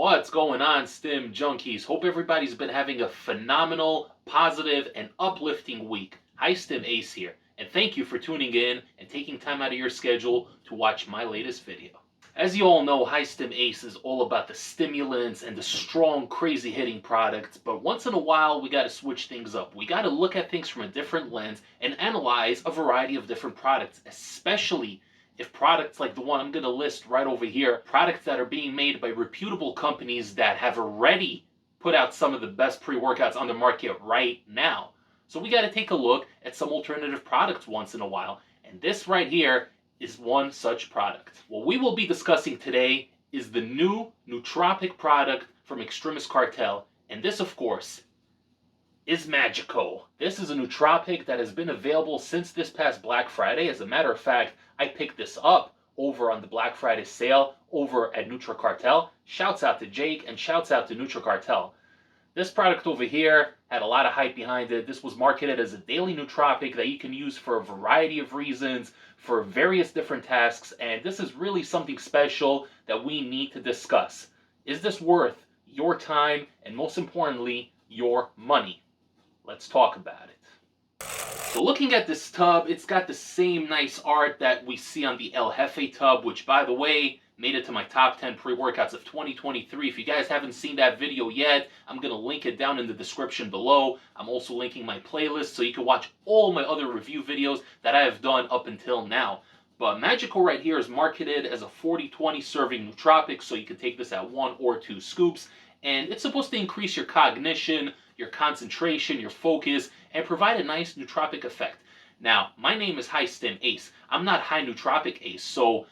What's going on, Stim Junkies? Hope everybody's been having a phenomenal, positive, and uplifting week. Hi, Stim Ace here, and thank you for tuning in and taking time out of your schedule to watch my latest video. As you all know, High Stim Ace is all about the stimulants and the strong, crazy hitting products, but once in a while we gotta switch things up. We gotta look at things from a different lens and analyze a variety of different products, especially if products like the one I'm going to list right over here, products that are being made by reputable companies that have already put out some of the best pre-workouts on the market right now. So we got to take a look at some alternative products once in a while, and this right here is one such product. What we will be discussing today is the new nootropic product from Xtremis Cartel, and this, of course, is Magico. This is a nootropic that has been available since this past Black Friday. As a matter of fact, I picked this up over on the Black Friday sale over at Nutra Cartel. Shouts out to Jake and shouts out to Nutra Cartel. This product over here had a lot of hype behind it. This was marketed as a daily nootropic that you can use for a variety of reasons, for various different tasks, and this is really something special that we need to discuss. Is this worth your time and, most importantly, your money? Let's talk about it. So looking at this tub, it's got the same nice art that we see on the El Jefe tub, which, by the way, made it to my top 10 pre-workouts of 2023. If you guys haven't seen that video yet, I'm going to link it down in the description below. I'm also linking my playlist so you can watch all my other review videos that I have done up until now. But Magico right here is marketed as a 40-20 serving nootropic, so you can take this at 1 or 2 scoops. And it's supposed to increase your cognition, your concentration, your focus, and provide a nice nootropic effect. Now, my name is High Stim Ace. I'm not High Nootropic Ace, so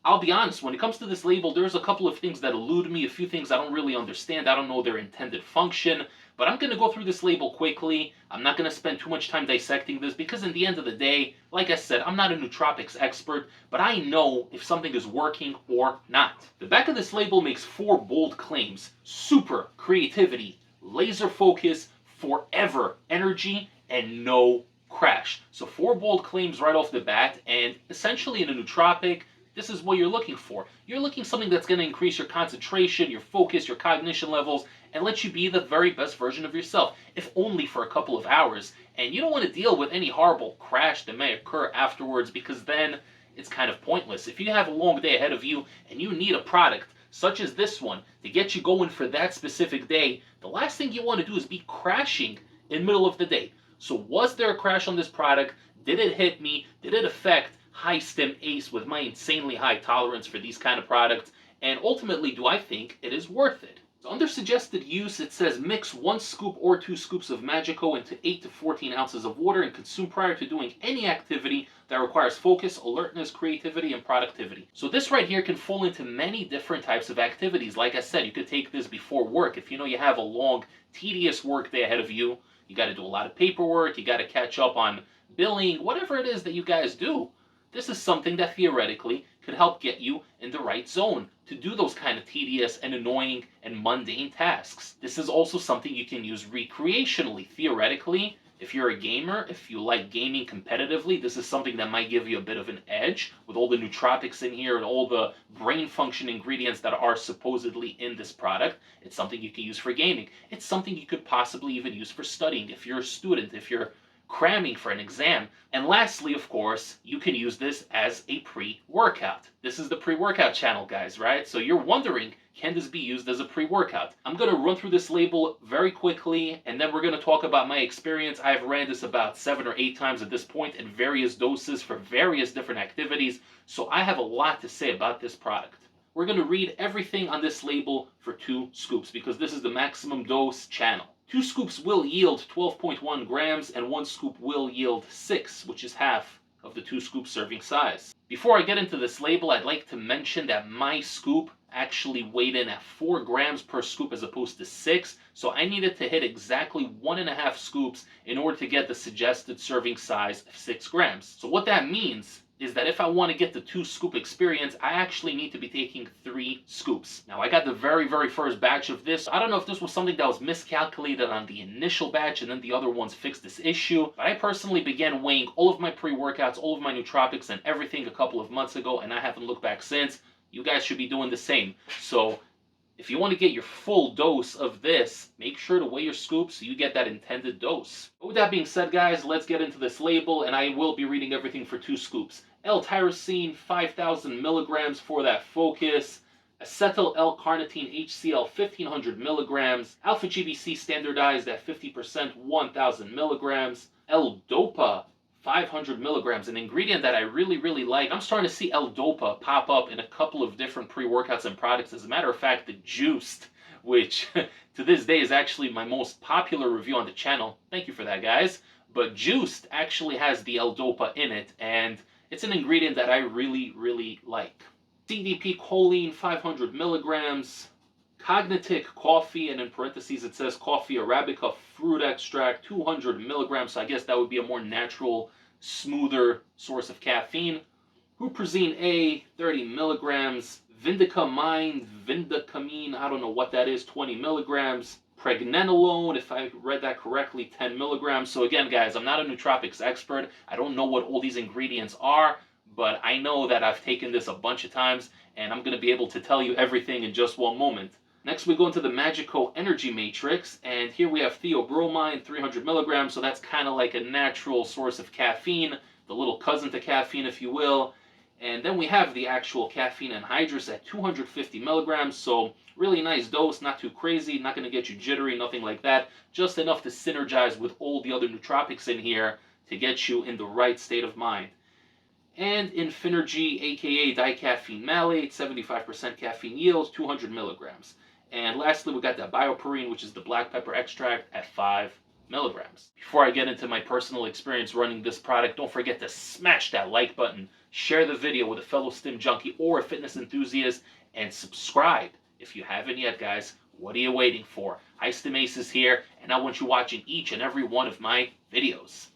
I'll be honest, when it comes to this label, there's a couple of things that elude me, a few things I don't really understand. I don't know their intended function, but I'm going to go through this label quickly. I'm not going to spend too much time dissecting this because in the end of the day, like I said, I'm not a nootropics expert, but I know if something is working or not. The back of this label makes 4 bold claims: super creativity, laser focus, forever energy, and no crash. So 4 bold claims right off the bat, and essentially in a nootropic, this is what you're looking for. You're looking for something that's going to increase your concentration, your focus, your cognition levels, and let you be the very best version of yourself, if only for a couple of hours. And you don't want to deal with any horrible crash that may occur afterwards, because then it's kind of pointless. If you have a long day ahead of you and you need a product such as this one to get you going for that specific day, the last thing you want to do is be crashing in the middle of the day. So was there a crash on this product? Did it hit me? Did it affect High Stim Ace with my insanely high tolerance for these kind of products? And ultimately, do I think it is worth it? So under suggested use, it says mix 1 scoop or 2 scoops of Magico into 8 to 14 ounces of water and consume prior to doing any activity that requires focus, alertness, creativity, and productivity. So this right here can fall into many different types of activities. Like I said, you could take this before work. If you know you have a long, tedious work day ahead of you, you got to do a lot of paperwork, you got to catch up on billing, whatever it is that you guys do. This is something that theoretically could help get you in the right zone to do those kind of tedious and annoying and mundane tasks. This is also something you can use recreationally. Theoretically, if you're a gamer, if you like gaming competitively, this is something that might give you a bit of an edge with all the nootropics in here and all the brain function ingredients that are supposedly in this product. It's something you can use for gaming. It's something you could possibly even use for studying if you're a student, if you're cramming for an exam. And lastly, of course, you can use this as a pre-workout. This is the pre-workout channel, guys, right? So you're wondering, can this be used as a pre-workout? I'm going to run through this label very quickly, and then we're going to talk about my experience. I've ran this about 7 or 8 times at this point in various doses for various different activities, so I have a lot to say about this product. We're going to read everything on this label for 2 scoops because this is the maximum dose channel. 2 scoops will yield 12.1 grams and 1 scoop will yield 6, which is half of the 2 scoop serving size. Before I get into this label, I'd like to mention that my scoop actually weighed in at 4 grams per scoop as opposed to 6, so I needed to hit exactly 1.5 scoops in order to get the suggested serving size of 6 grams. So what that means is that if I want to get the 2 scoop experience, I actually need to be taking 3 scoops. Now, I got the very first batch of this. I don't know if this was something that was miscalculated on the initial batch and then the other ones fixed this issue, but I personally began weighing all of my pre-workouts, all of my nootropics, and everything a couple of months ago, and I haven't looked back since. You guys should be doing the same. So If you want to get your full dose of this, make sure to weigh your scoops so you get that intended dose. But with that being said, guys, let's get into this label, and I will be reading everything for 2 scoops. L-tyrosine, 5,000 milligrams for that focus. Acetyl L-carnitine HCl, 1,500 milligrams. Alpha-GBC standardized at 50%, 1,000 milligrams. L-dopa, 500 milligrams, an ingredient that I really like. I'm starting to see L-dopa pop up in a couple of different pre-workouts and products. As a matter of fact, the Juiced, which to this day is actually my most popular review on the channel. Thank you for that, guys. But Juiced actually has the L-dopa in it, and it's an ingredient that I really like. CDP choline, 500 milligrams. Cognitic coffee, and in parentheses it says coffee Arabica fruit extract, 200 milligrams, so I guess that would be a more natural, smoother source of caffeine. Huperzine A, 30 milligrams. Vindicamine, Vindicamine, I don't know what that is, 20 milligrams. Pregnenolone, if I read that correctly, 10 milligrams. So again, guys, I'm not a nootropics expert. I don't know what all these ingredients are, but I know that I've taken this a bunch of times, and I'm going to be able to tell you everything in just one moment. Next, we go into the Magico Energy Matrix, and here we have theobromine, 300 milligrams, so that's kind of like a natural source of caffeine, the little cousin to caffeine, if you will. And then we have the actual caffeine anhydrous at 250 milligrams, so really nice dose, not too crazy, not going to get you jittery, nothing like that, just enough to synergize with all the other nootropics in here to get you in the right state of mind. And Infinergy, aka dicaffeine malate, 75% caffeine yield, 200 milligrams. And lastly, we got that bioperine, which is the black pepper extract at 5 milligrams. Before I get into my personal experience running this product, don't forget to smash that like button, share the video with a fellow stim junkie or a fitness enthusiast, and subscribe if you haven't yet, guys. What are you waiting for? Xtremis is here, and I want you watching each and every one of my videos.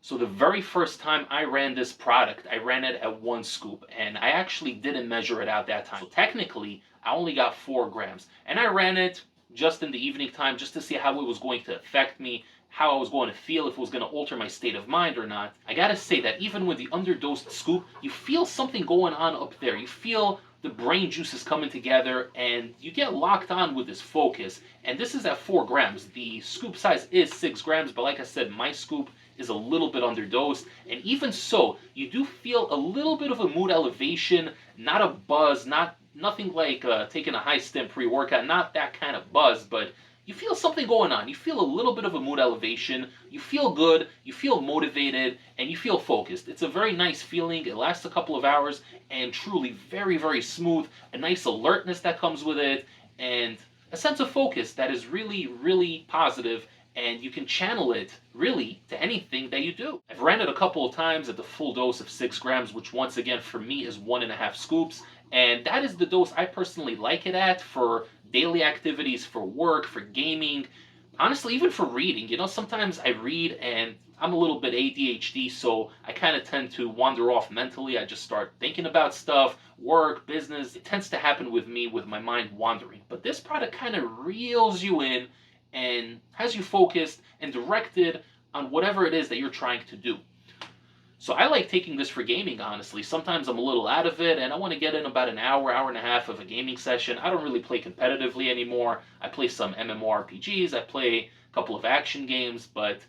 So the very first time I ran this product, I ran it at 1 scoop, and I actually didn't measure it out that time. So technically, I only got 4 grams, and I ran it just in the evening time just to see how it was going to affect me, how I was going to feel, if it was going to alter my state of mind or not. I gotta say that even with the underdosed scoop, you feel something going on up there. You feel the brain juices coming together, and you get locked on with this focus. And this is at 4 grams. The scoop size is 6 grams, but like I said, my scoop is a little bit underdosed, and even so, you do feel a little bit of a mood elevation, not a buzz, nothing like taking a high stim pre-workout, not that kind of buzz, but you feel something going on. You feel a little bit of a mood elevation, you feel good, you feel motivated, and you feel focused. It's a very nice feeling. It lasts a couple of hours, and truly very smooth, a nice alertness that comes with it, and a sense of focus that is really positive, and you can channel it really to anything that you do. I've ran it a couple of times at the full dose of 6 grams, which once again for me is 1.5 scoops, and that is the dose I personally like it at for daily activities, for work, for gaming, honestly even for reading. You know, sometimes I read and I'm a little bit ADHD, so I kind of tend to wander off mentally. I just start thinking about stuff, work, business. It tends to happen with me with my mind wandering. But this product kind of reels you in and has you focused and directed on whatever it is that you're trying to do. So I like taking this for gaming, honestly. Sometimes I'm a little out of it, and I want to get in about an hour, hour and a half of a gaming session. I don't really play competitively anymore. I play some MMORPGs, I play a couple of action games, but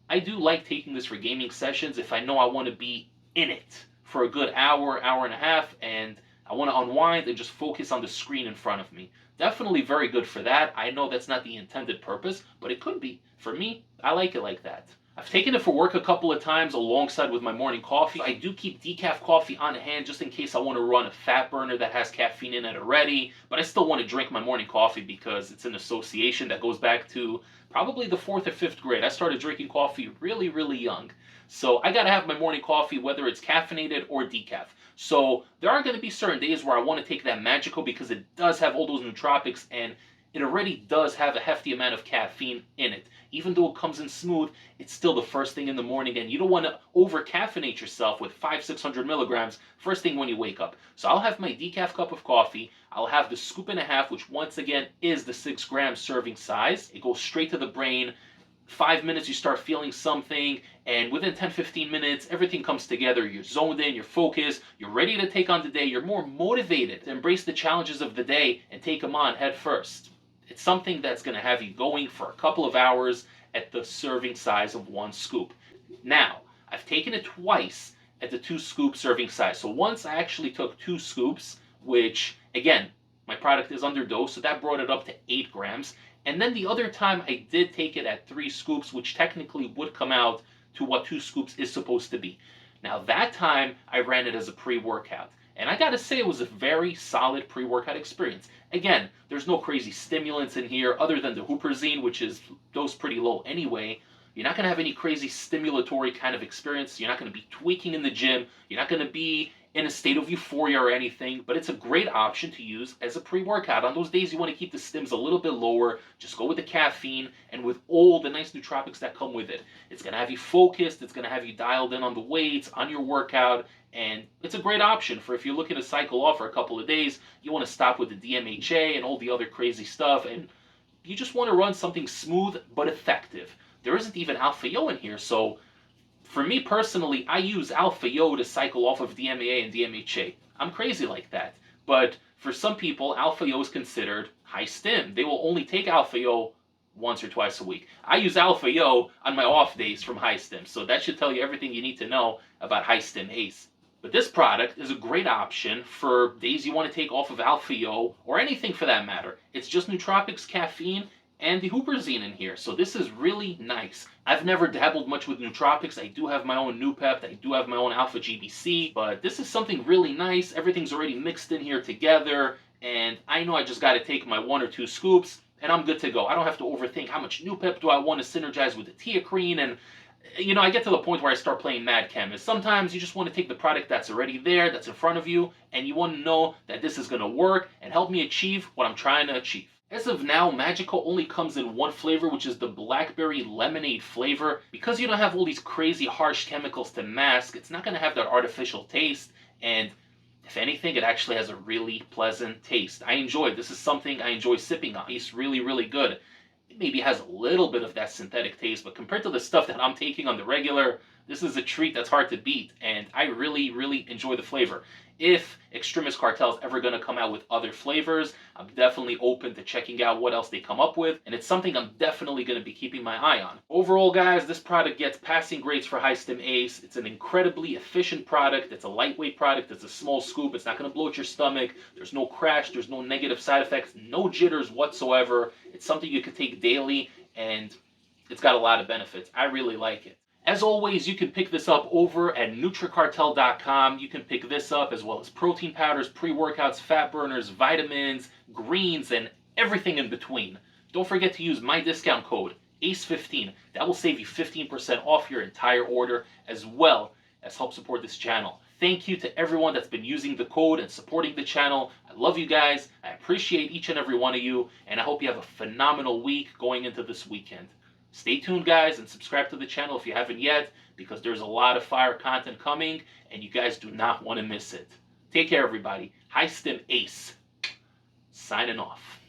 I do like taking this for gaming sessions if I know I want to be in it for a good hour, hour and a half, and I want to unwind and just focus on the screen in front of me. Definitely very good for that. I know that's not the intended purpose, but it could be. For me, I like it like that. I've taken it for work a couple of times alongside with my morning coffee. I do keep decaf coffee on hand just in case I want to run a fat burner that has caffeine in it already, but I still want to drink my morning coffee because it's an association that goes back to probably the 4th or 5th grade. I started drinking coffee really young. So I gotta have my morning coffee, whether it's caffeinated or decaf. So there are going to be certain days where I want to take that Magico because it does have all those nootropics and it already does have a hefty amount of caffeine in it. Even though it comes in smooth, it's still the first thing in the morning, and you don't want to over-caffeinate yourself with 500-600 milligrams first thing when you wake up. So I'll have my decaf cup of coffee. I'll have the scoop and a half, which once again is the 6 gram serving size. It goes straight to the brain. 5 minutes, you start feeling something, and within 10-15 minutes, everything comes together. You're zoned in, you're focused, you're ready to take on the day, you're more motivated to embrace the challenges of the day and take them on head first. It's something that's going to have you going for a couple of hours at the serving size of 1 scoop. Now, I've taken it twice at the 2-scoop serving size. So once I actually took 2 scoops, which, again, my product is underdosed, so that brought it up to 8 grams. And then the other time I did take it at 3 scoops, which technically would come out to what 2 scoops is supposed to be. Now that time I ran it as a pre-workout. And I gotta say it was a very solid pre-workout experience. Again, there's no crazy stimulants in here other than the huperzine, which is dosed pretty low anyway. You're not gonna have any crazy stimulatory kind of experience. You're not gonna be tweaking in the gym. You're not gonna be in a state of euphoria or anything, but it's a great option to use as a pre-workout. On those days you want to keep the stims a little bit lower, just go with the caffeine and with all the nice nootropics that come with it. It's going to have you focused, it's going to have you dialed in on the weights, on your workout, and it's a great option for if you're looking to cycle off for a couple of days, you want to stop with the DMHA and all the other crazy stuff, and you just want to run something smooth but effective. There isn't even alpha-yo in here, so for me personally, I use alpha-yo to cycle off of DMAA and DMHA. I'm crazy like that. But for some people, alpha-yo is considered high stim. They will only take alpha-yo once or twice a week. I use alpha-yo on my off days from high stim, so that should tell you everything you need to know about high stim ACE. But this product is a great option for days you want to take off of alpha-yo, or anything for that matter. It's just nootropics, caffeine, and the huperzine in here, so this is really nice. I've never dabbled much with nootropics. I do have my own Noopept, I do have my own Alpha GBC, but this is something really nice. Everything's already mixed in here together, and I know I just got to take my 1 or 2 scoops, and I'm good to go. I don't have to overthink how much Noopept do I want to synergize with the teacrine, and I get to the point where I start playing Mad Chemist. Sometimes you just want to take the product that's already there, that's in front of you, and you want to know that this is going to work and help me achieve what I'm trying to achieve. As of now, Magico only comes in 1 flavor, which is the blackberry lemonade flavor. Because you don't have all these crazy harsh chemicals to mask, it's not going to have that artificial taste, and if anything, it actually has a really pleasant taste. I enjoy it. This is something I enjoy sipping on. It's really, really good. It maybe has a little bit of that synthetic taste, but compared to the stuff that I'm taking on the regular, this is a treat that's hard to beat, and I really, really enjoy the flavor. If Xtremis Cartel is ever going to come out with other flavors, I'm definitely open to checking out what else they come up with, and it's something I'm definitely going to be keeping my eye on. Overall, guys, this product gets passing grades for high stim ACE. It's an incredibly efficient product. It's a lightweight product. It's a small scoop. It's not going to bloat your stomach. There's no crash. There's no negative side effects. No jitters whatsoever. It's something you can take daily, and it's got a lot of benefits. I really like it. As always, you can pick this up over at NutriCartel.com. You can pick this up as well as protein powders, pre-workouts, fat burners, vitamins, greens, and everything in between. Don't forget to use my discount code, ACE15. That will save you 15% off your entire order, as well as help support this channel. Thank you to everyone that's been using the code and supporting the channel. I love you guys. I appreciate each and every one of you, and I hope you have a phenomenal week going into this weekend. Stay tuned, guys, and subscribe to the channel if you haven't yet, because there's a lot of fire content coming, and you guys do not want to miss it. Take care, everybody. High Stim Ace, signing off.